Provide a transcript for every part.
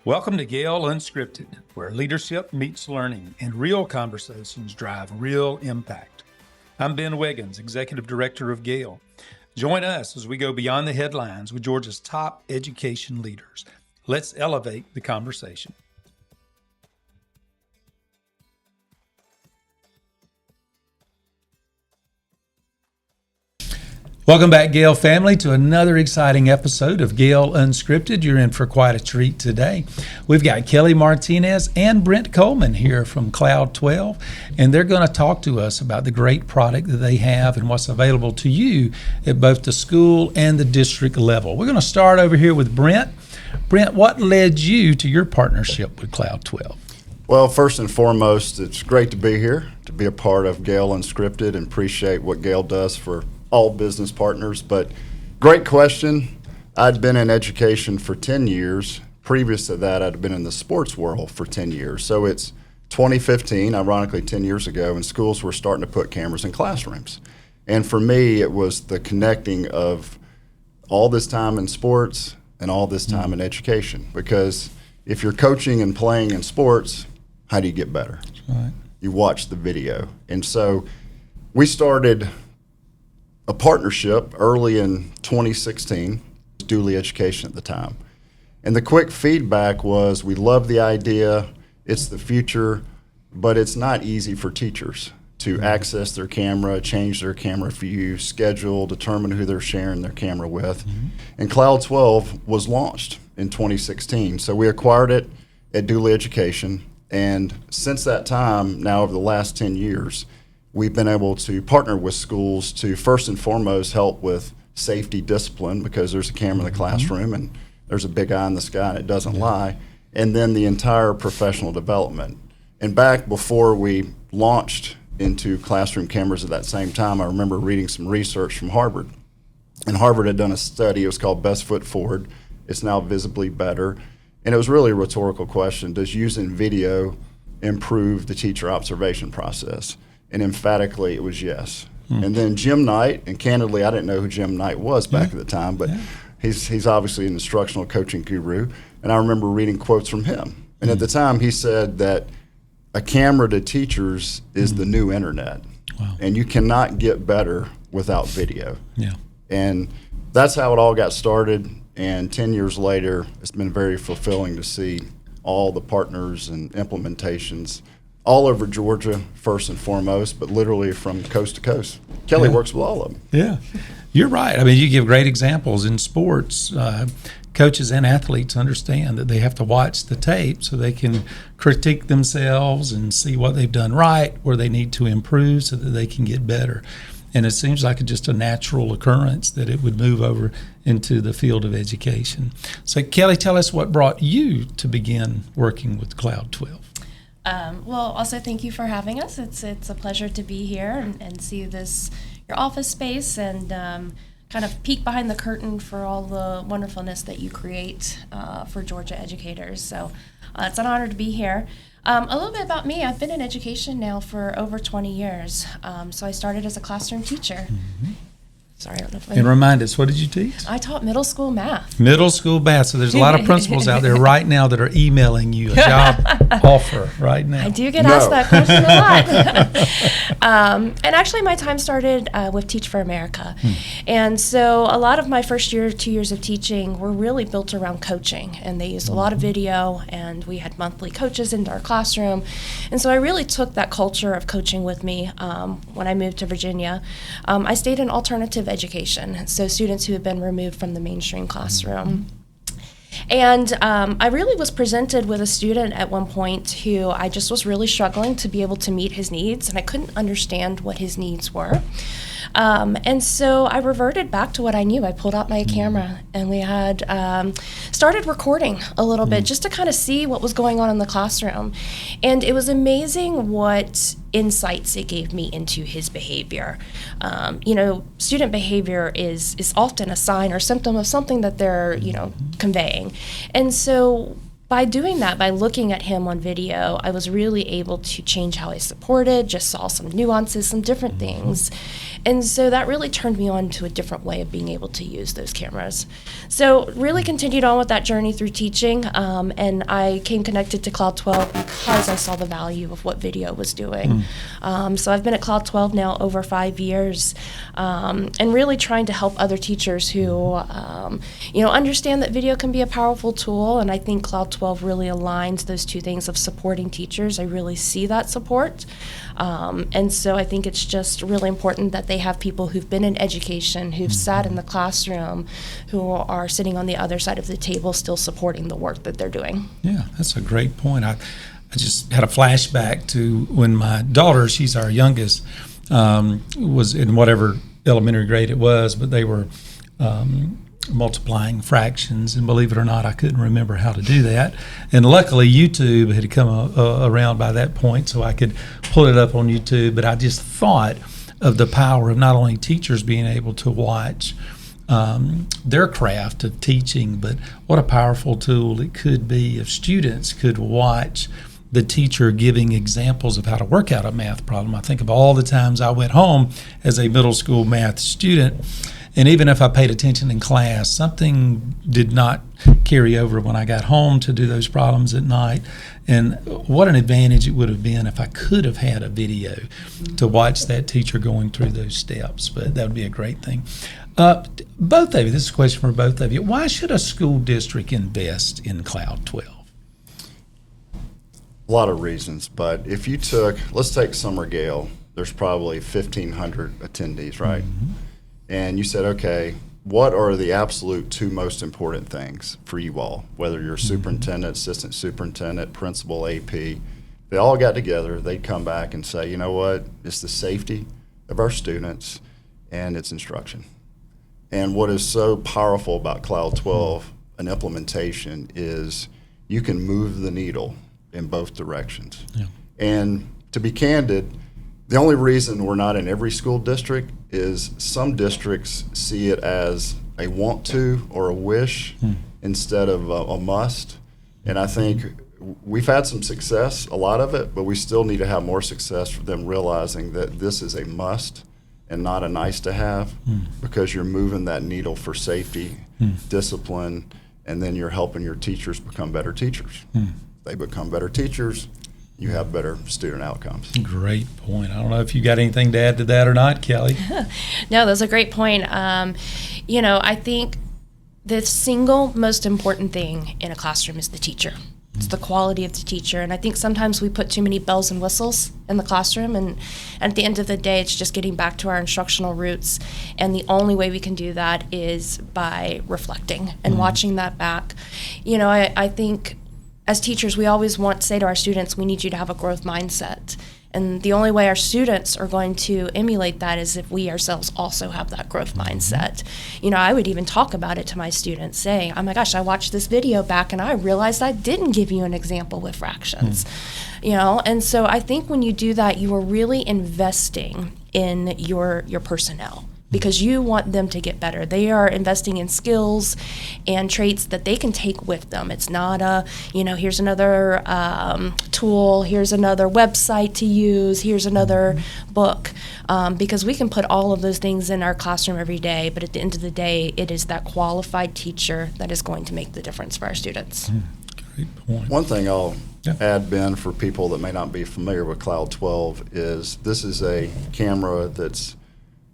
Welcome to GAEL Unscripted, where leadership meets learning and real conversations drive real impact. I'm Ben Wiggins, Executive Director of GAEL. Join us as we go beyond the headlines with Georgia's top education leaders. Let's elevate the conversation. Welcome back, GAEL family, to another exciting episode of GAEL Unscripted. You're in for quite a treat today. We've got Kelly Martinez and Brent Coleman here from Kloud-12, and they're going to talk to us about the great product that they have and what's available to you at both the school and the district level. We're going to start over here with Brent. Brent, what led you to your partnership with Kloud-12? Well, first and foremost, it's great to be here, to be a part of GAEL Unscripted, and appreciate what GAEL does for all business partners. But great question. I'd been in education for 10 years. Previous to that, I'd been in the sports world for 10 years. So it's 2015, ironically 10 years ago, and schools were starting to put cameras in classrooms. And for me, it was the connecting of all this time in sports and all this time in education. Because if you're coaching and playing in sports, how do you get better? That's right. You watch the video. And so we started a partnership early in 2016, Dooley Education at the time. And the quick feedback was, we love the idea, it's the future, but it's not easy for teachers to access their camera, change their camera view, schedule, determine who they're sharing their camera with. And Kloud-12 was launched in 2016. So we acquired it at Dooley Education. And since that time, now over the last 10 years, we've been able to partner with schools to first and foremost help with safety discipline, because there's a camera in the classroom and there's a big eye in the sky and it doesn't lie, and then the entire professional development. And back before we launched into classroom cameras at that same time, I remember reading some research from Harvard. And Harvard had done a study, it was called Best Foot Forward. It's now Visibly Better. And it was really a rhetorical question: does using video improve the teacher observation process? And emphatically, it was yes. And then Jim Knight, and candidly, I didn't know who Jim Knight was back at the time, but he's obviously an instructional coaching guru. And I remember reading quotes from him. And at the time, he said that a camera to teachers is the new internet. Wow. And you cannot get better without video. Yeah. And that's how it all got started. And 10 years later, it's been very fulfilling to see all the partners and implementations all over Georgia, first and foremost, but literally from coast to coast. Kelly works with all of them. Yeah, you're right. I mean, you give great examples in sports. Coaches and athletes understand that they have to watch the tape so they can critique themselves and see what they've done right, where they need to improve so that they can get better. And it seems like just a natural occurrence that it would move over into the field of education. So, Kelly, tell us what brought you to begin working with Kloud-12. Well, also thank you for having us. It's a pleasure to be here and see your office space, and kind of peek behind the curtain for all the wonderfulness that you create for Georgia educators. So it's an honor to be here. A little bit about me: I've been in education now for over 20 years. So I started as a classroom teacher. Sorry, I don't know if And remind us, what did you teach? I taught middle school math. Middle school math. So there's a lot of principals out there right now that are emailing you a job offer right now. I do get asked that question a lot. And actually, my time started with Teach for America. And so a lot of my first 2 years of teaching were really built around coaching. And they used a lot of video, and we had monthly coaches into our classroom. And so I really took that culture of coaching with me when I moved to Virginia. I stayed in alternative education, so students who had been removed from the mainstream classroom. And I really was presented with a student at one point who I just was really struggling to be able to meet his needs, and I couldn't understand what his needs were. And so I reverted back to what I knew. I pulled out my camera, and we had started recording a little bit just to kind of see what was going on in the classroom. And it was amazing what insights it gave me into his behavior. Student behavior is often a sign or symptom of something that they're, conveying. And so by doing that, by looking at him on video, I was really able to change how I supported, just saw some nuances, some different things. And so that really turned me on to a different way of being able to use those cameras. So really continued on with that journey through teaching, and I came connected to Kloud-12 because I saw the value of what video was doing. So I've been at Kloud-12 now over 5 years, and really trying to help other teachers who, understand that video can be a powerful tool, and I think Kloud-12 really aligns those two things of supporting teachers. I really see that support. And so I think it's just really important that they have people who've been in education, who've sat in the classroom, who are sitting on the other side of the table still supporting the work that they're doing. Yeah, that's a great point. I just had a flashback to when my daughter, she's our youngest, was in whatever elementary grade it was, but they were multiplying fractions, and believe it or not, I couldn't remember how to do that. And luckily, YouTube had come around by that point, so I could pull it up on YouTube. But I just thought of the power of not only teachers being able to watch their craft of teaching, but what a powerful tool it could be if students could watch the teacher giving examples of how to work out a math problem. I think of all the times I went home as a middle school math student, and even if I paid attention in class, something did not carry over when I got home to do those problems at night. And what an advantage it would have been if I could have had a video to watch that teacher going through those steps. But that would be a great thing. Both of you, this is a question for both of you. Why should a school district invest in Kloud-12? A lot of reasons, but if you let's take summer GAEL, there's probably 1,500 attendees, right? And you said, okay, what are the absolute two most important things for you all, whether you're superintendent, assistant superintendent, principal, AP, they all got together, they'd come back and say, you know what, it's the safety of our students and it's instruction. And what is so powerful about Kloud-12 and implementation is you can move the needle in both directions. Yeah. And to be candid, the only reason we're not in every school district is some districts see it as a want to or a wish instead of a must. And I think we've had some success, a lot of it, but we still need to have more success for them realizing that this is a must and not a nice to have, because you're moving that needle for safety, discipline, and then you're helping your teachers become better teachers. They become better teachers, you have better student outcomes. Great point. I don't know if you got anything to add to that or not, Kelly. No, that's a great point. I think the single most important thing in a classroom is the teacher. It's the quality of the teacher. And I think sometimes we put too many bells and whistles in the classroom. And at the end of the day, it's just getting back to our instructional roots. And the only way we can do that is by reflecting and watching that back. I think as teachers, we always want to say to our students, we need you to have a growth mindset. And the only way our students are going to emulate that is if we ourselves also have that growth mindset. I would even talk about it to my students, saying, oh my gosh, I watched this video back and I realized I didn't give you an example with fractions. And so I think when you do that, you are really investing in your personnel, because you want them to get better. They are investing in skills and traits that they can take with them. It's not here's another tool, here's another website to use, here's another book, because we can put all of those things in our classroom every day, but at the end of the day, it is that qualified teacher that is going to make the difference for our students. Great point. One thing I'll add, Ben, for people that may not be familiar with Kloud-12 is this is a camera that's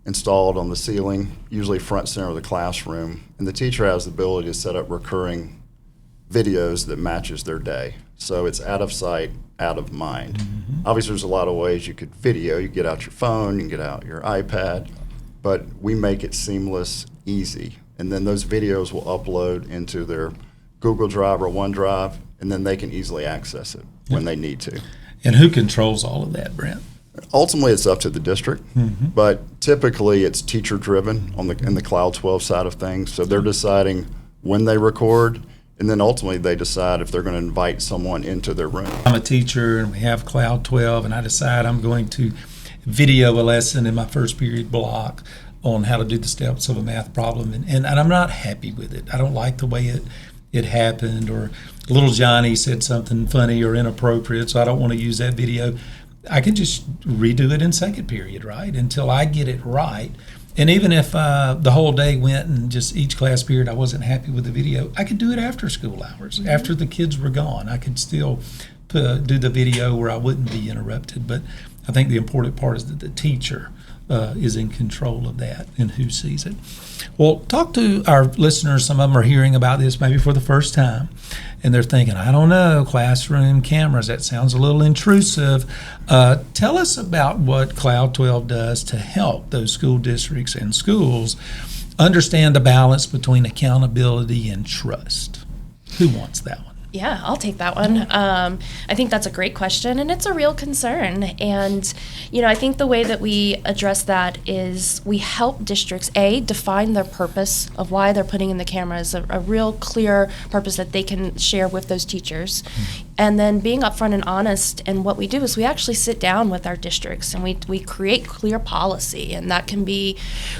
installed on the ceiling, usually front center of the classroom, and the teacher has the ability to set up recurring videos that matches their day. So it's out of sight, out of mind. Obviously, there's a lot of ways you could video. You get out your phone, you can get out your iPad, but we make it seamless, easy. And then those videos will upload into their Google Drive or OneDrive, and then they can easily access it when they need to. And who controls all of that, Brent? Ultimately, it's up to the district, but typically it's teacher-driven in the Kloud-12 side of things. So they're deciding when they record, and then ultimately they decide if they're going to invite someone into their room. I'm a teacher, and we have Kloud-12, and I decide I'm going to video a lesson in my first period block on how to do the steps of a math problem, and I'm not happy with it. I don't like the way it happened, or little Johnny said something funny or inappropriate, so I don't want to use that video. I can just redo it in second period, right, until I get it right. And even if the whole day went and just each class period I wasn't happy with the video, I could do it after school hours, after the kids were gone. I could still do the video where I wouldn't be interrupted. But I think the important part is that the teacher is in control of that and who sees it. Well, talk to our listeners. Some of them are hearing about this maybe for the first time, and they're thinking, I don't know, classroom cameras, that sounds a little intrusive. Tell us about what Kloud-12 does to help those school districts and schools understand the balance between accountability and trust. Who wants that one? Yeah, I'll take that one. I think that's a great question, and it's a real concern. And, I think the way that we address that is we help districts, define their purpose of why they're putting in the cameras, a real clear purpose that they can share with those teachers. And then being upfront and honest. And what we do is we actually sit down with our districts and we create clear policy. And that can be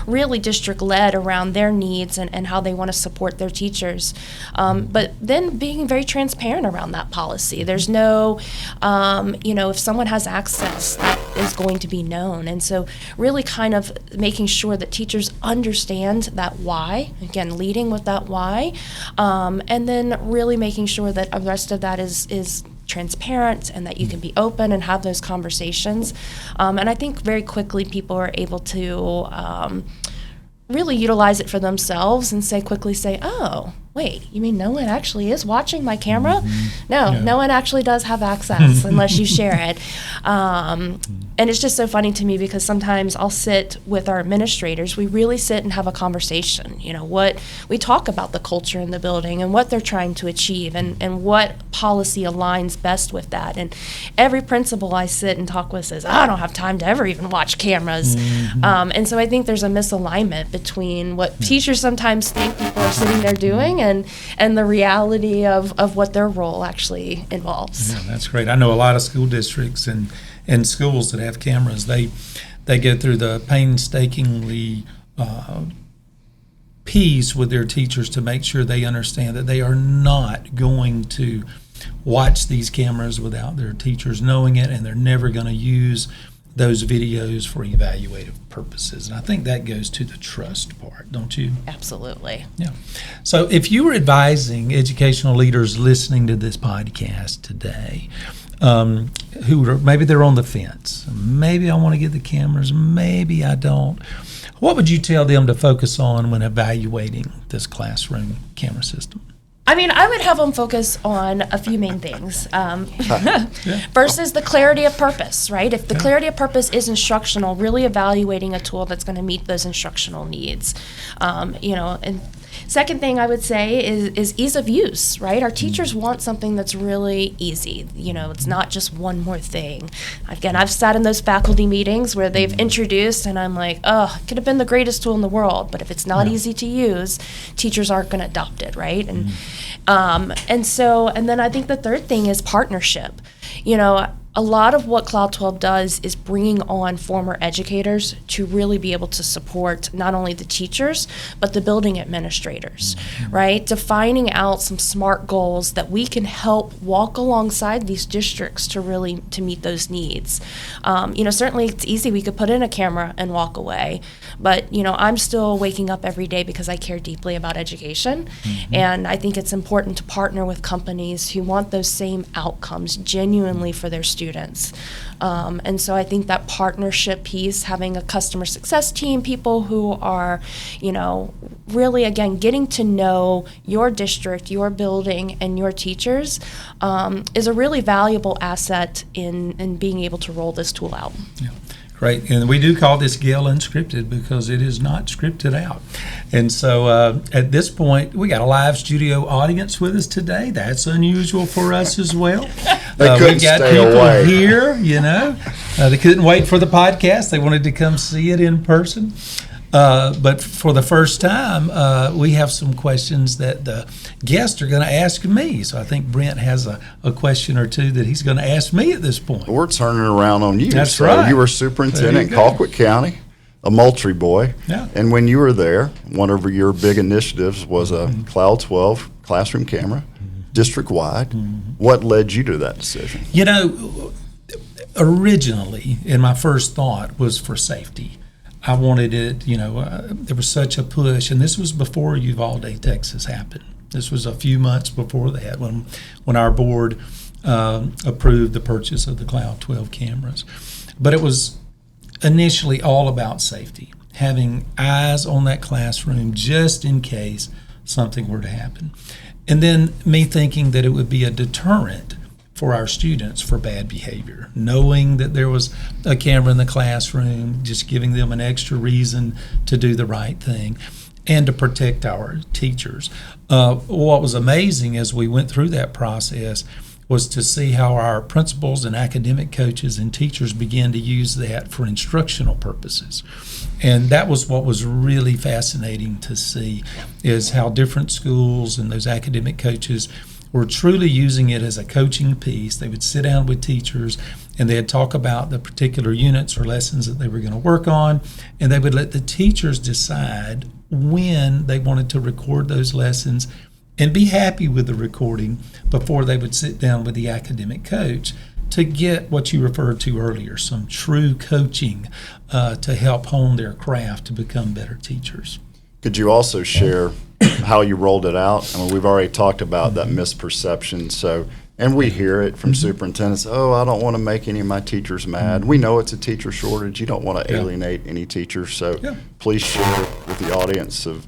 really district-led around their needs and how they want to support their teachers. But then being very transparent around that policy. There's no, if someone has access, that is going to be known. And so really kind of making sure that teachers understand that why, again, leading with that why, and then really making sure that the rest of that is transparent and that you can be open and have those conversations. And I think very quickly people are able to really utilize it for themselves and quickly say, oh, wait, you mean no one actually is watching my camera? No one actually does have access unless you share it. And it's just so funny to me because sometimes I'll sit with our administrators. We really sit and have a conversation. What we talk about the culture in the building and what they're trying to achieve and what policy aligns best with that. And every principal I sit and talk with says, I don't have time to ever even watch cameras. And so I think there's a misalignment between what teachers sometimes think people are sitting there doing and the reality of what their role actually involves. Yeah, that's great. I know a lot of school districts and schools that have cameras. They go through the painstakingly piece with their teachers to make sure they understand that they are not going to watch these cameras without their teachers knowing it, and they're never going to use those videos for evaluative purposes. And I think that goes to the trust part, don't you? Absolutely. Yeah. So if you were advising educational leaders listening to this podcast today, maybe they're on the fence, maybe I want to get the cameras, maybe I don't, what would you tell them to focus on when evaluating this classroom camera system? I would have them focus on a few main things. First is the clarity of purpose, right? If the clarity of purpose is instructional, really evaluating a tool that's going to meet those instructional needs. And second thing I would say is ease of use, right? Our teachers want something that's really easy. It's not just one more thing. Again, I've sat in those faculty meetings where they've introduced and I'm like, oh, it could have been the greatest tool in the world, but if it's not easy to use, teachers aren't going to adopt it, right? And then I think the third thing is partnership. A lot of what Kloud-12 does is bringing on former educators to really be able to support not only the teachers, but the building administrators, right? Defining out some SMART goals that we can help walk alongside these districts to meet those needs. Certainly it's easy. We could put in a camera and walk away, but, I'm still waking up every day because I care deeply about education. And I think it's important to partner with companies who want those same outcomes genuinely for their students. And so I think that partnership piece, having a customer success team, people who are, really, again, getting to know your district, your building, and your teachers is a really valuable asset in being able to roll this tool out. Yeah. Great. And we do call this GAEL unscripted because it is not scripted out. And so at this point, we got a live studio audience with us today. That's unusual for us as well. They couldn't we got stay people away. here, they couldn't wait for the podcast. They wanted to come see it in person. But for the first time, we have some questions that the guests are going to ask me. So I think Brent has a question or two that he's going to ask me at this point. We're turning around on you. That's so right. You were superintendent in There you go. Colquitt County. a Moultrie boy. Yeah. And when you were there, one of your big initiatives was a Kloud-12 classroom camera, district-wide. What led you to that decision? You know, originally, in my first thought was for safety. I wanted it, there was such a push, and this was before Uvalde, Texas happened. This was a few months before that when our board approved the purchase of the Kloud-12 cameras. But it was initially all about safety, having eyes on that classroom just in case something were to happen. And then me thinking that it would be a deterrent for our students for bad behavior, knowing that there was a camera in the classroom, just giving them an extra reason to do the right thing and to protect our teachers. What was amazing as we went through that process was to see how our principals and academic coaches and teachers began to use that for instructional purposes. And that was what was really fascinating to see, is how different schools and those academic coaches were truly using it as a coaching piece. They would sit down with teachers and they'd talk about the particular units or lessons that they were going to work on, and they would let the teachers decide when they wanted to record those lessons and be happy with the recording before they would sit down with the academic coach to get what you referred to earlier, some true coaching to help hone their craft to become better teachers. Could you also share how you rolled it out? I mean, we've already talked about that misperception. So, and we hear it from superintendents, oh, I don't want to make any of my teachers mad. We know it's a teacher shortage. You don't want to alienate any teachers. So please share with the audience of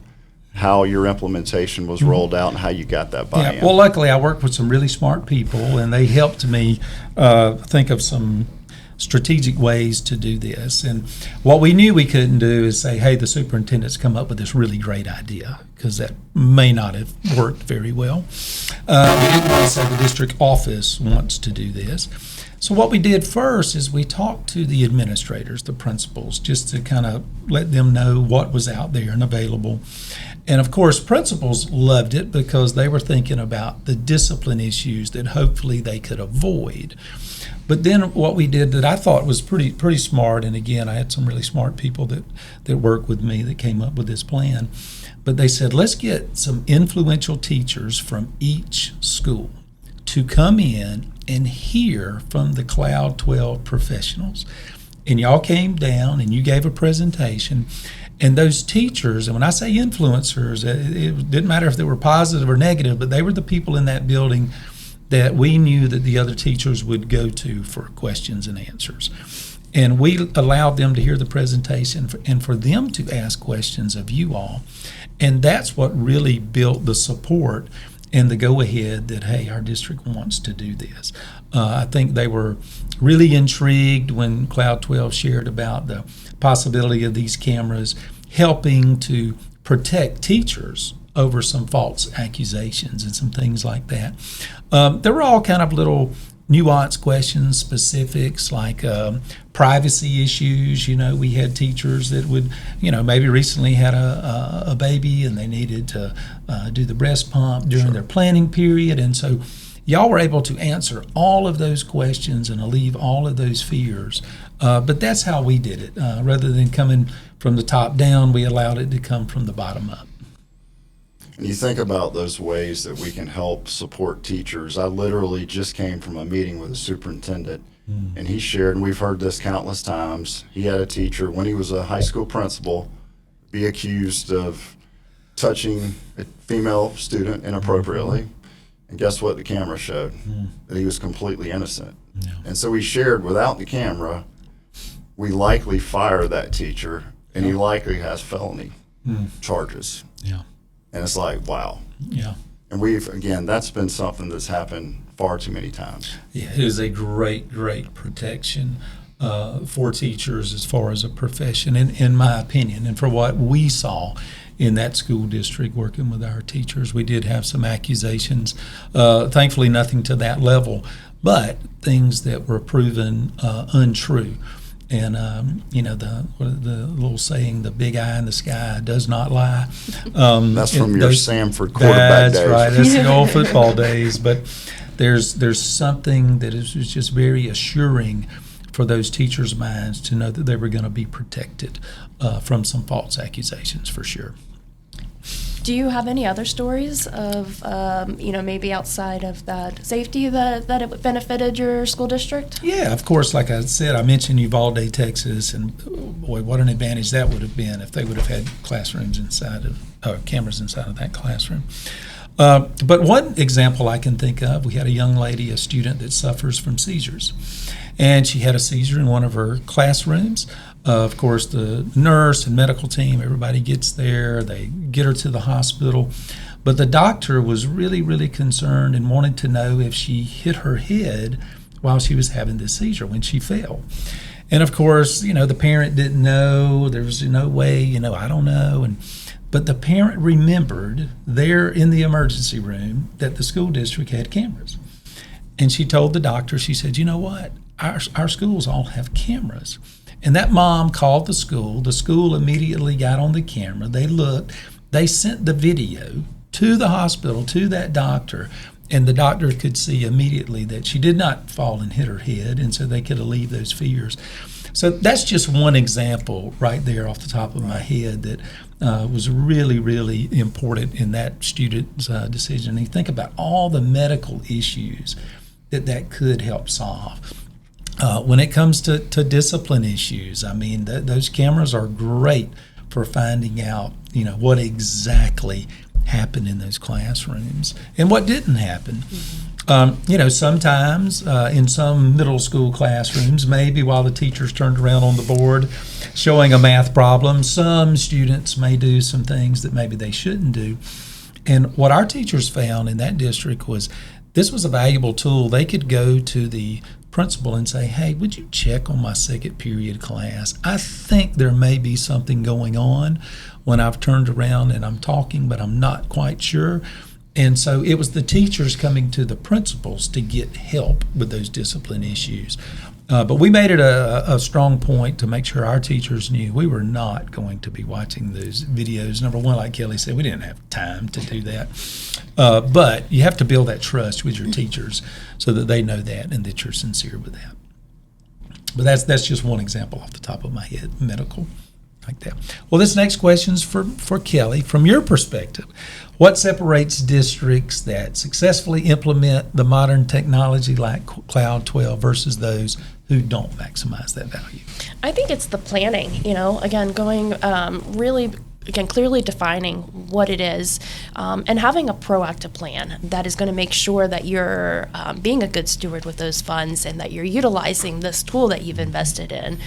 how your implementation was rolled out and how you got that buy-in. Yeah. Well, luckily I worked with some really smart people, and they helped me think of some strategic ways to do this. And what we knew we couldn't do is say, hey, the superintendent's come up with this really great idea, because that may not have worked very well. We didn't want to say the district office wants to do this. So what we did first is we talked to the administrators, the principals, just to kind of let them know what was out there and available. And of course, principals loved it because they were thinking about the discipline issues that hopefully they could avoid. But then what we did that I thought was pretty smart, and again, I had some really smart people that worked with me that came up with this plan. But they said, let's get some influential teachers from each school to come in and hear from the Kloud-12 professionals. And y'all came down and you gave a presentation. And those teachers, and when I say influencers, it didn't matter if they were positive or negative, but they were the people in that building that we knew that the other teachers would go to for questions and answers. And we allowed them to hear the presentation and for them to ask questions of you all. And that's what really built the support and the go-ahead that, hey, our district wants to do this. I think they were really intrigued when Kloud-12 shared about the possibility of these cameras helping to protect teachers over some false accusations and some things like that. There were all kind of little nuanced questions, specifics like privacy issues. We had teachers that would, maybe recently had a baby and they needed to do the breast pump during their planning period. And so y'all were able to answer all of those questions and alleviate all of those fears. But that's how we did it. Rather than coming from the top down, we allowed it to come from the bottom up. And you think about those ways that we can help support teachers. I literally just came from a meeting with a superintendent, and he shared, and we've heard this countless times, he had a teacher, when he was a high school principal, be accused of touching a female student inappropriately. And guess what the camera showed? That he was completely innocent. Yeah. And so he shared, without the camera, we likely fire that teacher, and he likely has felony charges. Yeah. And it's like, wow. Yeah. And that's been something that's happened far too many times. Yeah, it is a great protection for teachers as far as a profession, in my opinion, and for what we saw in that school district working with our teachers. We did have some accusations, thankfully nothing to that level, but things that were proven untrue. And the little saying, the big eye in the sky does not lie. That's from your Samford quarterback days. That's right. That's the old football days. But there's something that is just very assuring for those teachers' minds to know that they were going to be protected from some false accusations for sure. Do you have any other stories of, maybe outside of that safety that it benefited your school district? Yeah, of course. Like I said, I mentioned Uvalde, Texas, and boy, what an advantage that would have been if they would have had classrooms cameras inside of that classroom. But one example I can think of, we had a young lady, a student that suffers from seizures, and she had a seizure in one of her classrooms. Of course, the nurse and medical team, everybody gets there. They get her to the hospital. But the doctor was really, really concerned and wanted to know if she hit her head while she was having this seizure when she fell. And of course, the parent didn't know. There was no way, I don't know. But the parent remembered there in the emergency room that the school district had cameras. And she told the doctor, she said, you know what? Our schools all have cameras. And that mom called the school. The school immediately got on the camera. They looked. They sent the video to the hospital, to that doctor, and the doctor could see immediately that she did not fall and hit her head, and so they could alleviate those fears. So that's just one example right there off the top of my head that was really, really important in that student's decision. And you think about all the medical issues that could help solve. When it comes to discipline issues, I mean, those cameras are great for finding out, what exactly happened in those classrooms and what didn't happen. Sometimes in some middle school classrooms, maybe while the teachers turned around on the board showing a math problem, some students may do some things that maybe they shouldn't do. And what our teachers found in that district was this was a valuable tool. They could go to the principal and say, hey, would you check on my second period class? I think there may be something going on when I've turned around and I'm talking, but I'm not quite sure. And so it was the teachers coming to the principals to get help with those discipline issues. But we made it a strong point to make sure our teachers knew we were not going to be watching those videos. Number one, like Kelly said, we didn't have time to do that. But you have to build that trust with your teachers so that they know that and that you're sincere with that. But that's just one example off the top of my head, medical, like that. Well, this next question is for Kelly. From your perspective, what separates districts that successfully implement the modern technology like Kloud-12 versus those who don't maximize that value? I think it's the planning, again, going clearly defining what it is and having a proactive plan that is going to make sure that you're being a good steward with those funds and that you're utilizing this tool that you've invested in.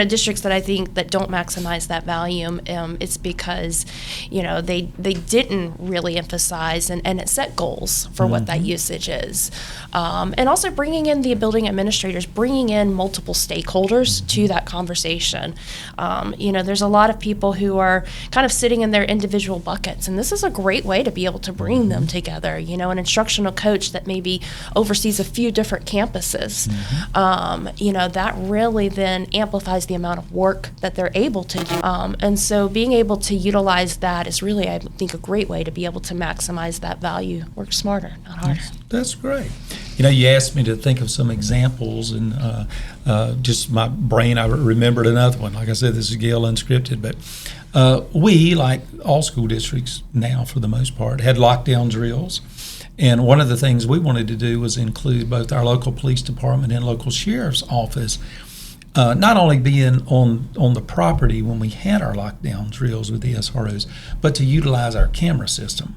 Districts that I think that don't maximize that value, it's because, they didn't really emphasize and set goals for what that usage is. And also bringing in the building administrators, bringing in multiple stakeholders to that conversation. There's a lot of people who are kind of sitting in their individual buckets, and this is a great way to be able to bring them together. An instructional coach that maybe oversees a few different campuses, that really then amplifies the amount of work that they're able to do. And so being able to utilize that is really, I think, a great way to be able to maximize that value. Work smarter, not harder. That's great. You asked me to think of some examples, and just my brain, I remembered another one. Like I said, this is GAEL Unscripted, but we, like all school districts now for the most part, had lockdown drills. And one of the things we wanted to do was include both our local police department and local sheriff's office, not only being on the property when we had our lockdown drills with the SROs, but to utilize our camera system.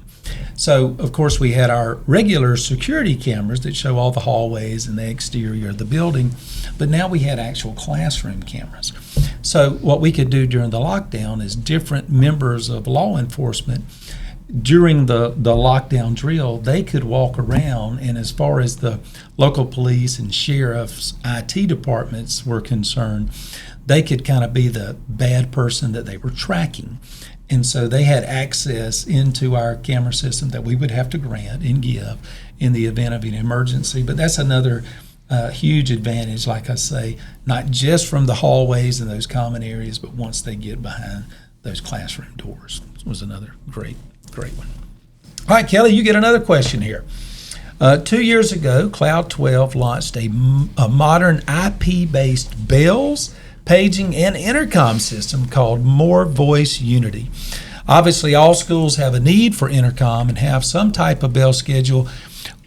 So, of course, we had our regular security cameras that show all the hallways and the exterior of the building, but now we had actual classroom cameras. So what we could do during the lockdown is different members of law enforcement during the lockdown drill, they could walk around, and as far as the local police and sheriff's IT departments were concerned, they could kind of be the bad person that they were tracking. And so they had access into our camera system that we would have to grant and give in the event of an emergency. But that's another huge advantage, like I say, not just from the hallways and those common areas, but once they get behind those classroom doors. This was another great one. All right, Kelly, you get another question here. 2 years ago, Kloud-12 launched a modern IP-based bells, paging, and intercom system called More Voice Unity. Obviously, all schools have a need for intercom and have some type of bell schedule.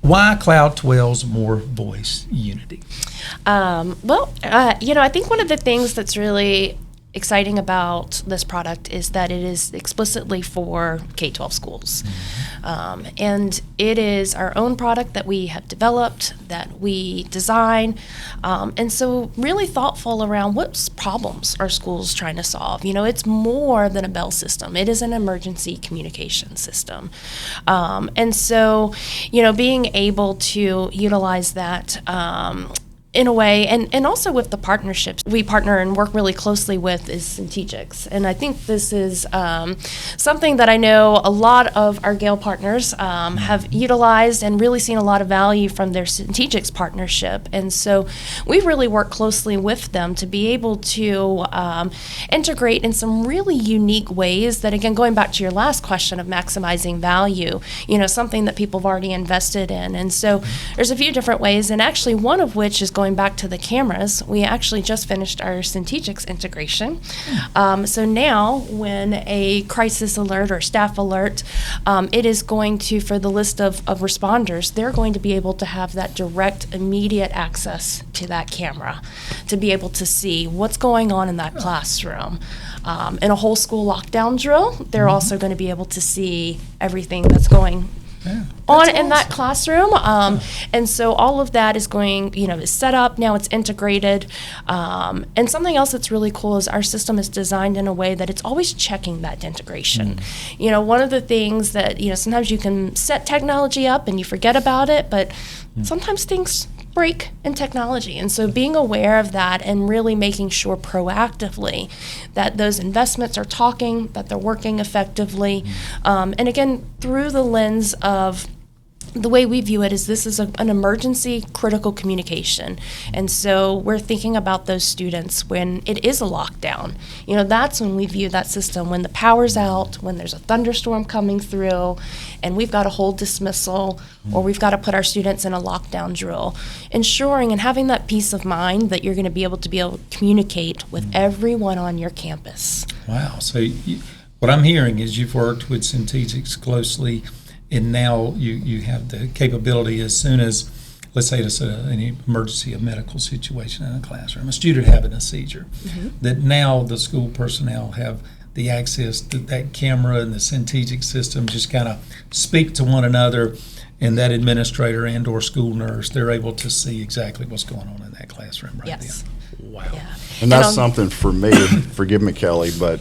Why Kloud-12's More Voice Unity? I think one of the things that's really exciting about this product is that it is explicitly for K-12 schools. And it is our own product that we have developed, that we design, and so really thoughtful around what problems are schools trying to solve. It's more than a bell system. It is an emergency communication system. And so, being able to utilize that in a way, and also with the partnerships we partner and work really closely with is Syntegix. And I think this is something that I know a lot of our GAEL partners have utilized and really seen a lot of value from their Syntegix partnership. And so we really work closely with them to be able to integrate in some really unique ways that, again, going back to your last question of maximizing value, something that people have already invested in. And so there's a few different ways, and actually one of which is going back to the cameras. We actually just finished our Syntegix integration. So now when a crisis alert or staff alert, it is going to, for the list of responders, they're going to be able to have that direct, immediate access to that camera to be able to see what's going on in that classroom. In a whole school lockdown drill, they're also going to be able to see everything that's going on in that classroom. And so all of that is going, is set up, now it's integrated. And something else that's really cool is our system is designed in a way that it's always checking that integration. One of the things that, sometimes you can set technology up and you forget about it, but sometimes things break in technology. And so being aware of that and really making sure proactively that those investments are talking, that they're working effectively. And again, through the lens of the way we view it is this is an emergency critical communication. And so we're thinking about those students when it is a lockdown. That's when we view that system, when the power's out, when there's a thunderstorm coming through, and we've got to hold dismissal, or we've got to put our students in a lockdown drill. Ensuring and having that peace of mind that you're going to be able to communicate with everyone on your campus. Wow. So what I'm hearing is you've worked with Syntegix closely, and now you have the capability as soon as, let's say it's an emergency, a medical situation in a classroom, a student having a seizure, that now the school personnel have the access to that camera and the Syntegix system, just kind of speak to one another, and that administrator and or school nurse, they're able to see exactly what's going on in that classroom right then. Wow. Yeah. And that's something for me, forgive me, Kelly, but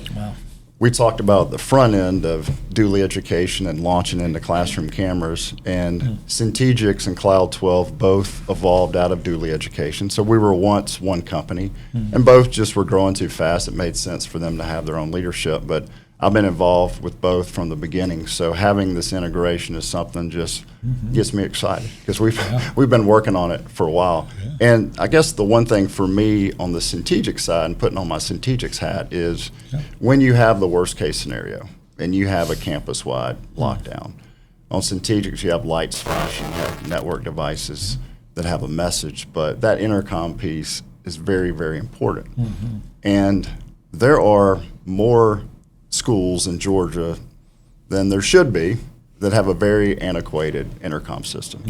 we talked about the front end of Dooley Education and launching into classroom cameras, and Syntegix and Kloud-12 both evolved out of Dooley Education. So we were once one company, and both just were growing too fast. It made sense for them to have their own leadership, but I've been involved with both from the beginning. So having this integration is something just gets me excited, because we've been working on it for a while. And I guess the one thing for me on the Syntegix side, and putting on my Syntegix hat, is when you have the worst case scenario and you have a campus-wide lockdown, on Syntegix you have lights flashing, you have network devices that have a message, but that intercom piece is very, very important. And there are more schools in Georgia than there should be that have a very antiquated intercom system.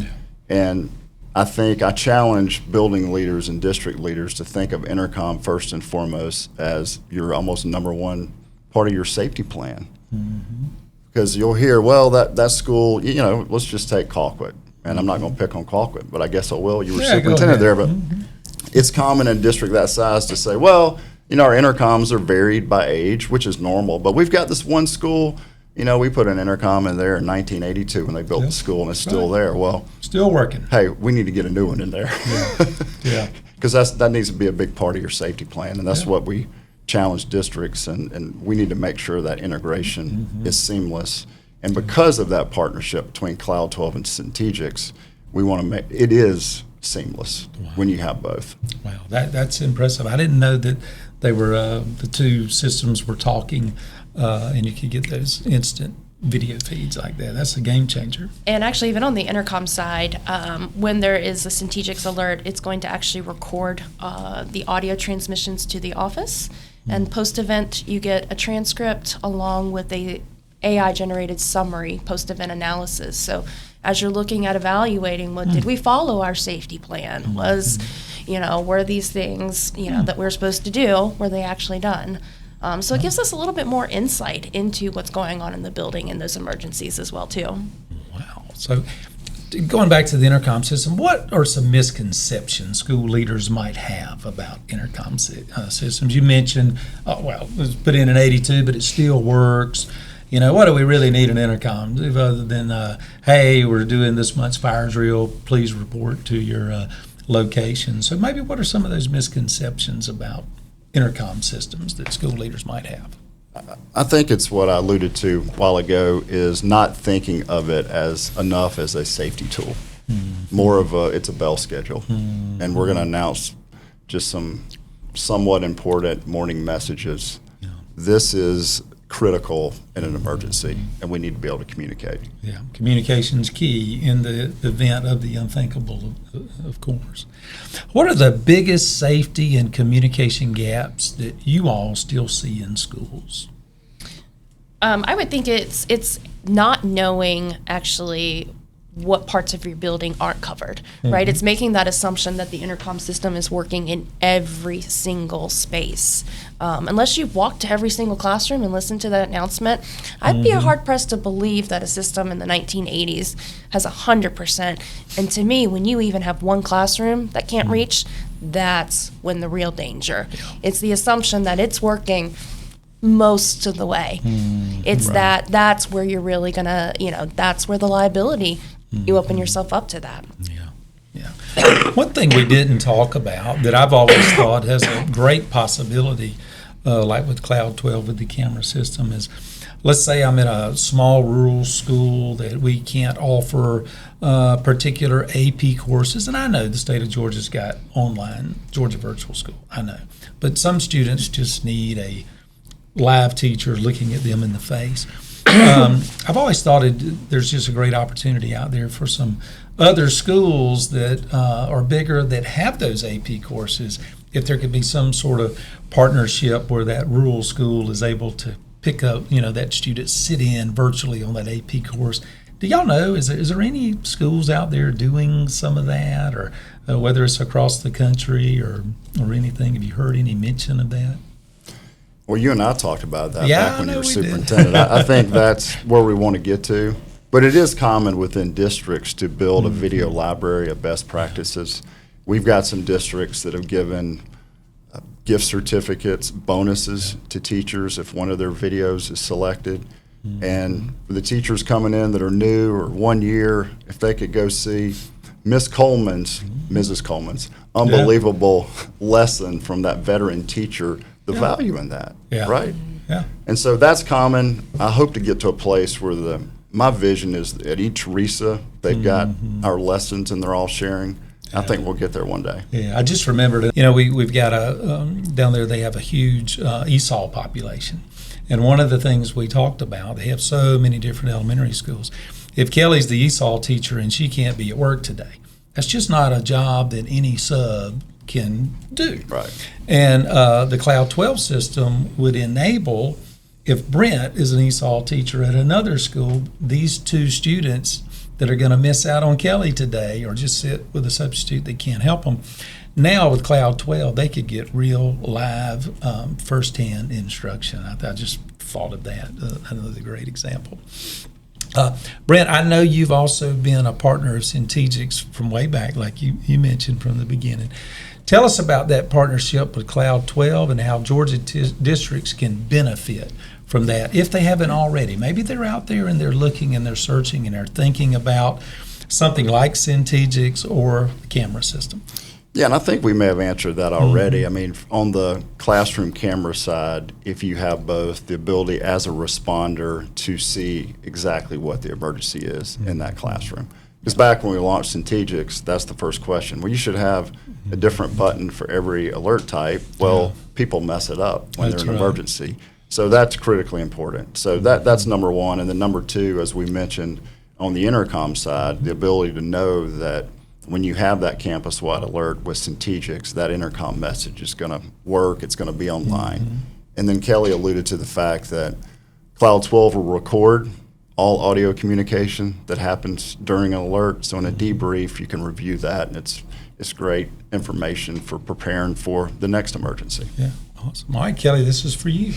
And I think I challenge building leaders and district leaders to think of intercom first and foremost as your almost number one part of your safety plan. Because you'll hear, well, that school, let's just take Colquitt. And I'm not going to pick on Colquitt, but I guess I will. You were superintendent there, but it's common in a district that size to say, well, our intercoms are varied by age, which is normal, but we've got this one school, we put an intercom in there in 1982 when they built the school, and it's still there. Well, still working. Hey, we need to get a new one in there. Because that needs to be a big part of your safety plan, and that's what we challenge districts, and we need to make sure that integration is seamless. And because of that partnership between Kloud-12 and Syntegix, we want to make it is seamless when you have both. Wow, that's impressive. I didn't know that they were the two systems were talking, and you could get those instant video feeds like that. That's a game changer. And actually, even on the intercom side, when there is a Centegix alert, it's going to actually record the audio transmissions to the office. And post-event, you get a transcript along with a AI-generated summary post-event analysis. So as you're looking at evaluating, did we follow our safety plan? Were these things, that we're supposed to do, were they actually done? So it gives us a little bit more insight into what's going on in the building and those emergencies as well, too. Wow. So going back to the intercom system, what are some misconceptions school leaders might have about intercom systems? You mentioned, it was put in 82, but it still works. What do we really need an intercom other than, hey, we're doing this month's fire drill, please report to your location. So maybe what are some of those misconceptions about intercom systems that school leaders might have? I think it's what I alluded to a while ago, is not thinking of it as enough as a safety tool. More of it's a bell schedule. And we're going to announce just some somewhat important morning messages. Yeah. This is critical in an emergency, and we need to be able to communicate. Yeah, communication's key in the event of the unthinkable, of course. What are the biggest safety and communication gaps that you all still see in schools? I would think it's not knowing actually what parts of your building aren't covered, right? It's making that assumption that the intercom system is working in every single space. Unless you've walked to every single classroom and listened to that announcement, I'd be hard-pressed to believe that a system in the 1980s has 100%. And to me, when you even have one classroom that can't reach, that's when the real danger. It's the assumption that it's working most of the way. It's that's where you're really gonna, that's where the liability, you open yourself up to that. Yeah. One thing we didn't talk about that I've always thought has a great possibility, like with Kloud-12 with the camera system, is let's say I'm in a small rural school that we can't offer particular AP courses, and I know the state of Georgia's got online Georgia Virtual School, I know, but some students just need a live teacher looking at them in the face. I've always thought there's just a great opportunity out there for some other schools that are bigger that have those AP courses. If there could be some sort of partnership where that rural school is able to pick up, that student sit in virtually on that AP course. Do y'all know, is there any schools out there doing some of that, or whether it's across the country or anything? Have you heard any mention of that? Well, you and I talked about that Yeah, back when I you know were we superintendent. I think that's where we want to get to. But it is common within districts to build a video library of best practices. We've got some districts that have given gift certificates, bonuses to teachers if one of their videos is selected. And for the teachers coming in that are new or 1 year, if they could go see Mrs. Coleman's unbelievable lesson from that veteran teacher, the value in that, right? Yeah. And so that's common. I hope to get to a place where my vision is at each RESA, they've got our lessons and they're all sharing. I think we'll get there one day. Yeah, I just remembered, we've got down there they have a huge ESOL population. And one of the things we talked about, they have so many different elementary schools. If Kelly's the ESOL teacher and she can't be at work today, that's just not a job that any sub can do. Right. And the Kloud-12 system would enable, if Brent is an ESOL teacher at another school, these two students that are going to miss out on Kelly today or just sit with a substitute that can't help them, now with Kloud-12, they could get real live firsthand instruction. I just thought of that, another great example. Brent, I know you've also been a partner of Centegix from way back, like you mentioned from the beginning. Tell us about that partnership with Kloud-12 and how Georgia districts can benefit from that if they haven't already. Maybe they're out there and they're looking and they're searching and they're thinking about something like Centegix or the camera system. Yeah, and I think we may have answered that already. I mean, on the classroom camera side, if you have both the ability as a responder to see exactly what the emergency is in that classroom. Because back when we launched Centegix, that's the first question. Well, you should have a different button for every alert type. Well, people mess it up when they're in an emergency. So that's critically important. So that's number one. And then number two, as we mentioned, on the intercom side, the ability to know that when you have that campus-wide alert with Centegix, that intercom message is going to work, it's going to be online. And then Kelly alluded to the fact that Kloud-12 will record all audio communication that happens during an alert. So in a debrief, you can review that, and it's great information for preparing for the next emergency. Yeah, awesome. All right, Kelly, this is for you.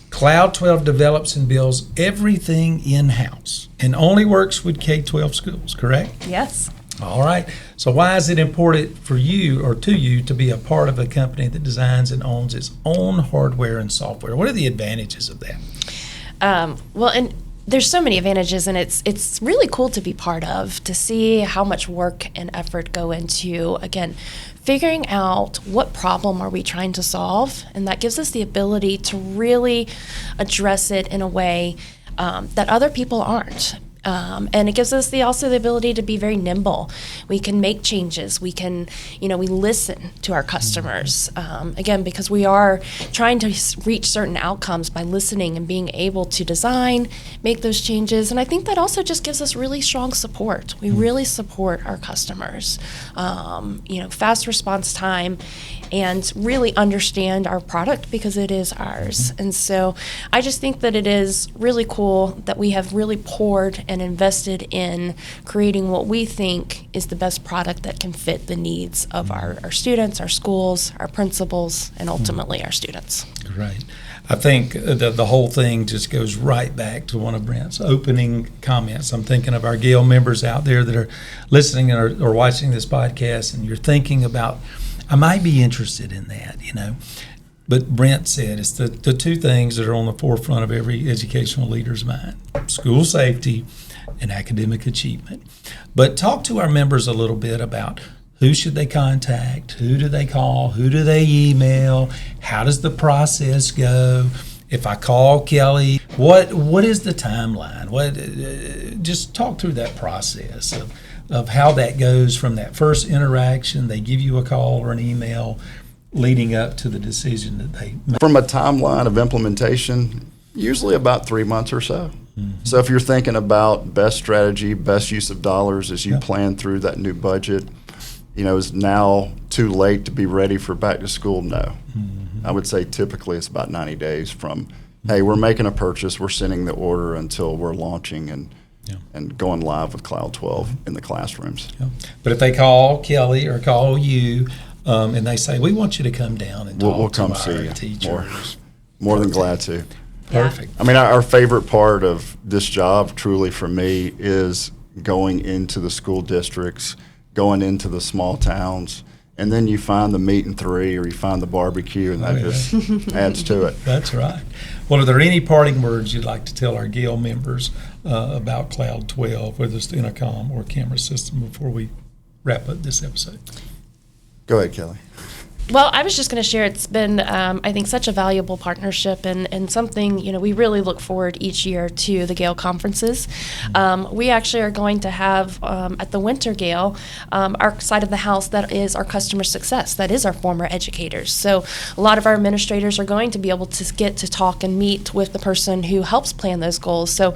Kloud-12 develops and builds everything in-house and only works with K-12 schools, correct? Yes. All right. So why is it important for you or to you to be a part of a company that designs and owns its own hardware and software? What are the advantages of that? Well, and there's so many advantages, and it's really cool to be part of, to see how much work and effort go into, again, figuring out what problem are we trying to solve, and that gives us the ability to really address it in a way that other people aren't. And it gives us also the ability to be very nimble. We can make changes. We can, we listen to our customers. Again, because we are trying to reach certain outcomes by listening and being able to design, make those changes. And I think that also just gives us really strong support. We really support our customers. Fast response time, and really understand our product because it is ours. And so I just think that it is really cool that we have really poured and invested in creating what we think is the best product that can fit the needs of our students, our schools, our principals, and ultimately our students. Great. I think the whole thing just goes right back to one of Brent's opening comments. I'm thinking of our GAEL members out there that are listening or watching this podcast, and you're thinking about, I might be interested in that, But Brent said it's the two things that are on the forefront of every educational leader's mind: school safety and academic achievement. But talk to our members a little bit about who should they contact, who do they call, who do they email, how does the process go? If I call Kelly, what is the timeline? Just talk through that process of how that goes from that first interaction, they give you a call or an email, leading up to the decision that they make. From a timeline of implementation, usually about 3 months or so. So if you're thinking about best strategy, best use of dollars as you plan through that new budget, is now too late to be ready for back to school? No. I would say typically it's about 90 days from, hey, we're making a purchase, we're sending the order until we're launching and going live with Kloud-12 in the classrooms. But if they call Kelly or call you and they say, we want you to come down and talk we'll to come our see you. teachers. More than glad to. Perfect. I mean, our favorite part of this job, truly for me, is going into the school districts, going into the small towns, and then you find the meat and three, or you find the barbecue, and that just adds to it. That's right. Well, are there any parting words you'd like to tell our GAEL members about Kloud-12, whether it's the intercom or camera system, before we wrap up this episode? Go ahead, Kelly. Well, I was just going to share, it's been, I think, such a valuable partnership and something, we really look forward each year to the GAEL conferences. We actually are going to have at the Winter GAEL, our side of the house that is our customer success, that is our former educators. So a lot of our administrators are going to be able to get to talk and meet with the person who helps plan those goals. So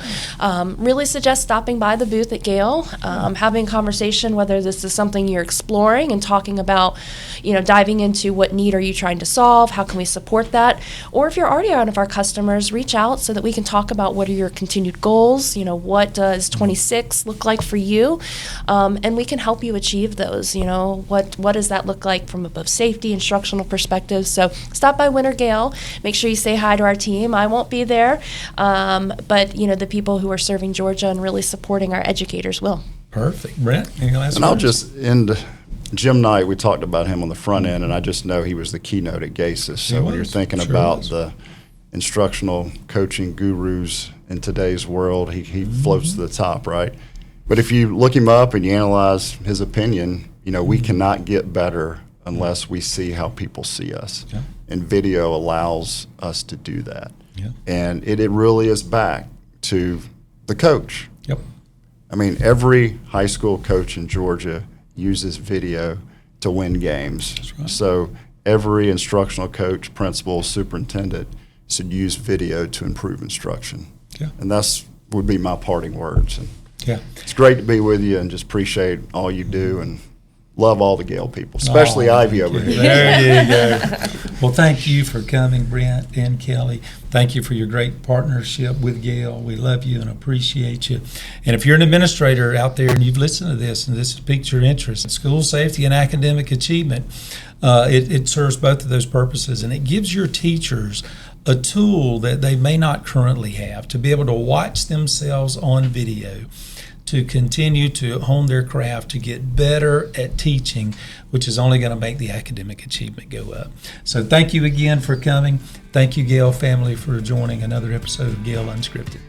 really suggest stopping by the booth at GAEL, having a conversation, whether this is something you're exploring and talking about, diving into what need are you trying to solve, how can we support that, or if you're already one of our customers, reach out so that we can talk about what are your continued goals, what does 26 look like for you, and we can help you achieve those. What does that look like from both safety, instructional perspective. So stop by Winter GAEL, make sure you say hi to our team. I won't be there, but the people who are serving Georgia and really supporting our educators will. Perfect. Brent, any last And I'll words? just end. Jim Knight, we talked about him on the front end, and I just know he was the keynote at GASIS. So when you're thinking about the instructional coaching gurus in today's world, he floats to the top, right? But if you look him up and you analyze his opinion, we cannot get better unless we see how people see us. Yeah. And video allows us to do that. Yeah. And it really is back to the coach. Yep. I mean, every high school coach in Georgia uses video to win games. That's right. So every instructional coach, principal, superintendent said use video to improve instruction. Yeah. And that's would be my parting words. And Yeah. it's great to be with you and just appreciate all you do and love all the GAEL people, especially Oh, Ivy thank over you. here. There you go. Well, thank you for coming, Brent and Kelly. Thank you for your great partnership with GAEL. We love you and appreciate you. And if you're an administrator out there and you've listened to this and this has piqued your interest, school safety and academic achievement, it serves both of those purposes, and it gives your teachers a tool that they may not currently have to be able to watch themselves on video, to continue to hone their craft, to get better at teaching, which is only going to make the academic achievement go up. So thank you again for coming. Thank you, GAEL family, for joining another episode of GAEL Unscripted.